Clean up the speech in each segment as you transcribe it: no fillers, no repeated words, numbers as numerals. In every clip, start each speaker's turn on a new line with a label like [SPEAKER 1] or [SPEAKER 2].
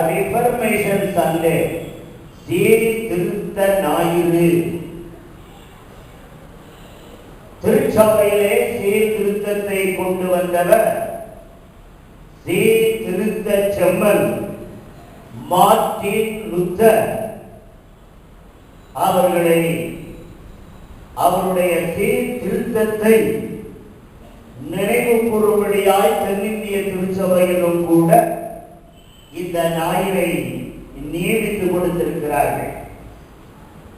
[SPEAKER 1] Reformation Sunday, சீர்திருத்த ஞாயிறு. திருச்சபையிலே சீர்திருத்தத்தை கொண்டு வந்தவர் சீர்திருத்த செம்மல் மார்ட்டின் லூத்தர். அவர்களை அவருடைய சீர்திருத்தத்தை நினைவு கூறும்படியாய் தென்னிந்திய திருச்சபையிலும் கூட இந்த ஞாயிறை நியமித்து கொடுத்திருக்கிறார்கள்.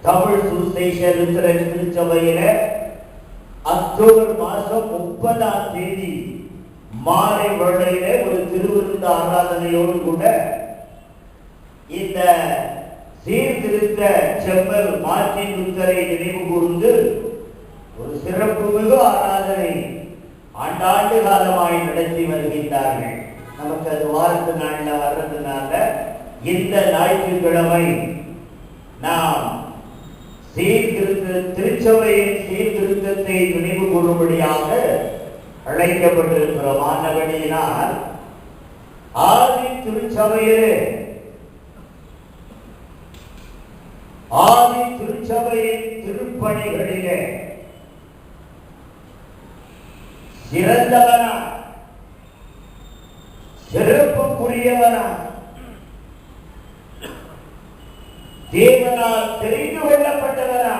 [SPEAKER 1] தமிழ் சுவிசேஷ லுத்தரன் திருச்சபையில அக்டோபர் மாதம் 30ஆம் தேதி மாலை வேளையில ஒரு திருவிருந்த ஆராதனையோடு கூட இந்த சீர்திருத்த செம்மல் மார்ட்டின் லூத்தரை நினைவு கூர்ந்து ஒரு சிறப்பு மிகு ஆராதனை ஆண்டாண்டு காலமாய் நடத்தி வருகின்றார்கள். நமக்கு அது வாரத்து நாள்ல வர்றதுனால இந்த ஞாயிற்றுக்கிழமை நாம் திருச்சபையின் சீர்திருத்தத்தை நினைவு கூறும்படியாக அழைக்கப்பட்டிருக்கிறோம். ஆனபடியினால் ஆதி திருச்சபையிலே ஆதி திருச்சபையின் திருப்பணிகளிலே சிறந்தவனா, சிறப்புக்குரியவனா, தேவனால் தெரிந்து கொள்ளப்பட்டவனா,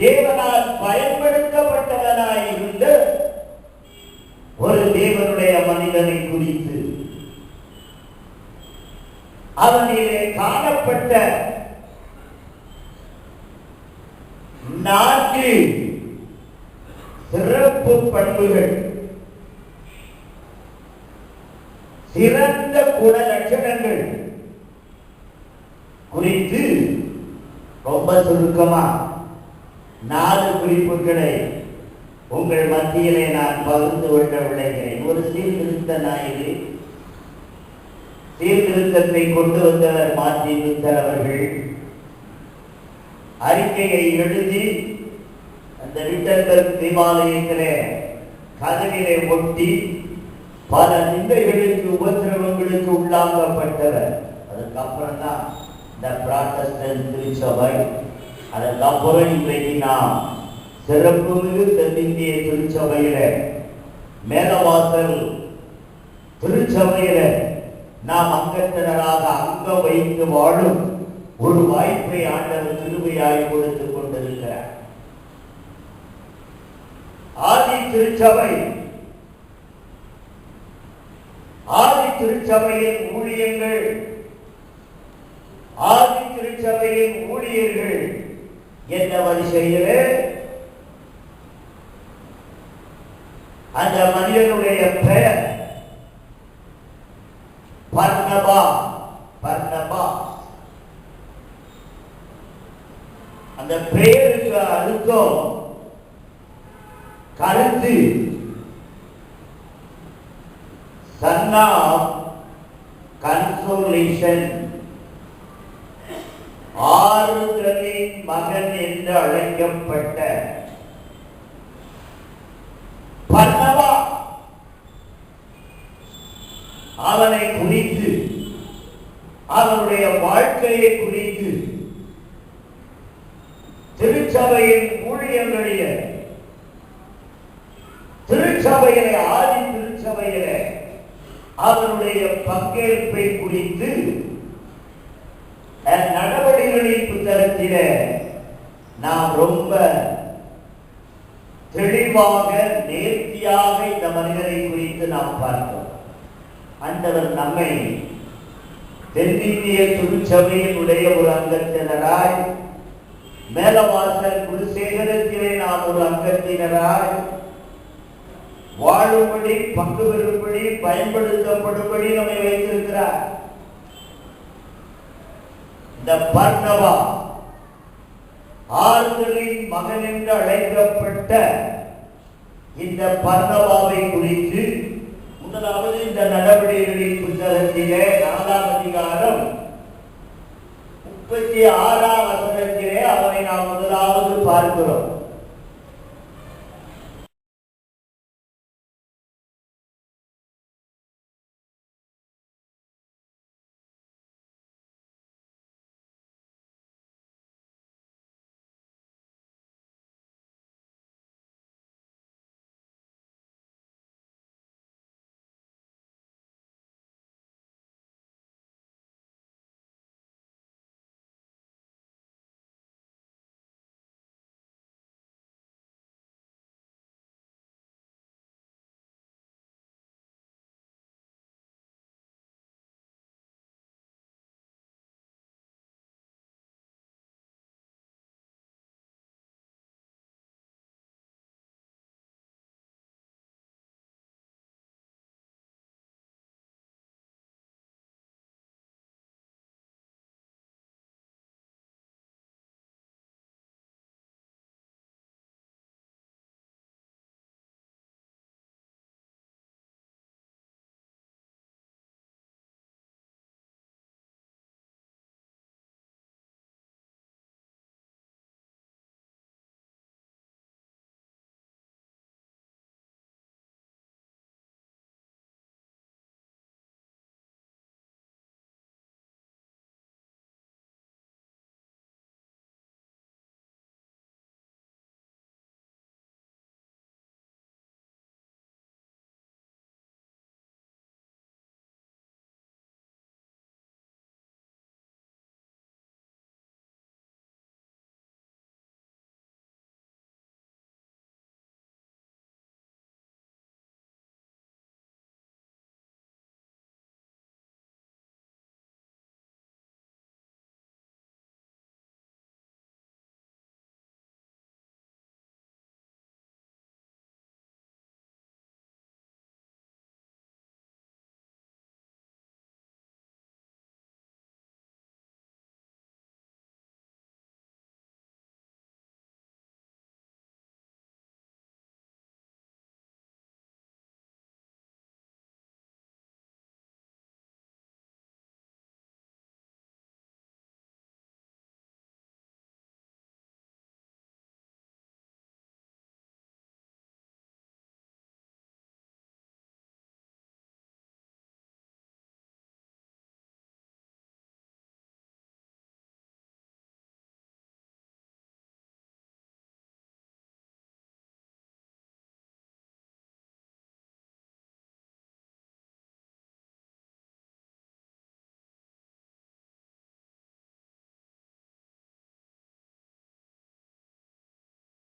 [SPEAKER 1] தேவனால் பயன்படுத்தப்பட்டவனாய் இருந்து ஒரு தேவனுடைய மனிதனை குறித்து அவனிலே காணப்பட்ட 4 சிறப்பு பண்புகள், சிறந்த குண லட்சணங்கள் குறித்து ரொம்ப சுருக்கமா 4 குறிப்புகளை உங்கள் மத்தியிலே நான் பகிர்ந்து கொள்ள விளைகிறேன். ஒரு சீர்திருத்த ஞாயிறு, சீர்திருத்தத்தை கொண்டு வந்தவர் மார்ட்டின் லூத்தர் அவர்கள் அறிக்கையை எழுதி அந்த விட்டன்பர்க் தேவாலயத்திலே கதவிலே ஒட்டி பல நிந்தைகளுக்கு உபத்திரவங்களுக்கு உள்ளாக்கப்பட்டவர். அதுக்கப்புறம் தான் இந்த புராட்டஸ்டன்ட் திருச்சபை, அதற்கப்புறம் இன்றைக்கு நாம் சிறப்பு மிகு தென்னிந்திய திருச்சபையில மேலவாசல் திருச்சபையில நாம் அங்கத்தினராக அங்கம் வைத்து வாழும் ஒரு வாய்ப்பை ஆண்டவர் கிருபையாய் கொடுத்துக் கொண்டிருக்கிறார். ஆதி திருச்சபை, ஆதி திருச்சபையின் ஊழியங்கள், ஆதி திருச்சபையின் ஊழியர்கள் என்ற வரிசையிலே அந்த மனிதனுடைய பெயர் பர்னபா. பர்னபா அந்த பெயருக்கு அர்த்தம் கருத்து, சன் ஆஃப் கன்சோலேஷன், ஆறுதலின் மகன் என்று அழைக்கப்பட்ட பர்னபா. அவனை குறித்து, அவனுடைய வாழ்க்கையை குறித்து திருச்சபையின் ஊழியர்களிலே, திருச்சபையிலே, ஆதி திருச்சபையிலே அவனுடைய பங்கேற்பை குறித்து நடவடிக்கைகளின் புத்தகத்திலே நாம் ரொம்ப தெளிவாக நேர்த்தியாக இந்த மனிதனை குறித்து நாம் பார்த்தோம். ஆண்டவர் நம்மை தென்னிந்திய திருச்சபையினுடைய ஒரு அங்கத்தினராய், மேலவாசல் குருசேகரத்திலே நாம் ஒரு அங்கத்தினராய் வாழும்படி, பங்கு பெறும்படி, பயன்படுத்தப்படும்படி நம்மை வைத்திருக்கிறார். இந்த பர்னபா ஆறுதலின் மகன் என்று அழைக்கப்பட்ட இந்த பர்னபாவை குறித்து முதலாவது இந்த நடவடிக்கைகளின் புத்தகத்திலே 4ஆம் அதிகாரம் 36ஆம் வசனத்திலே அவனை நாம் முதலாவது பார்க்கிறோம்.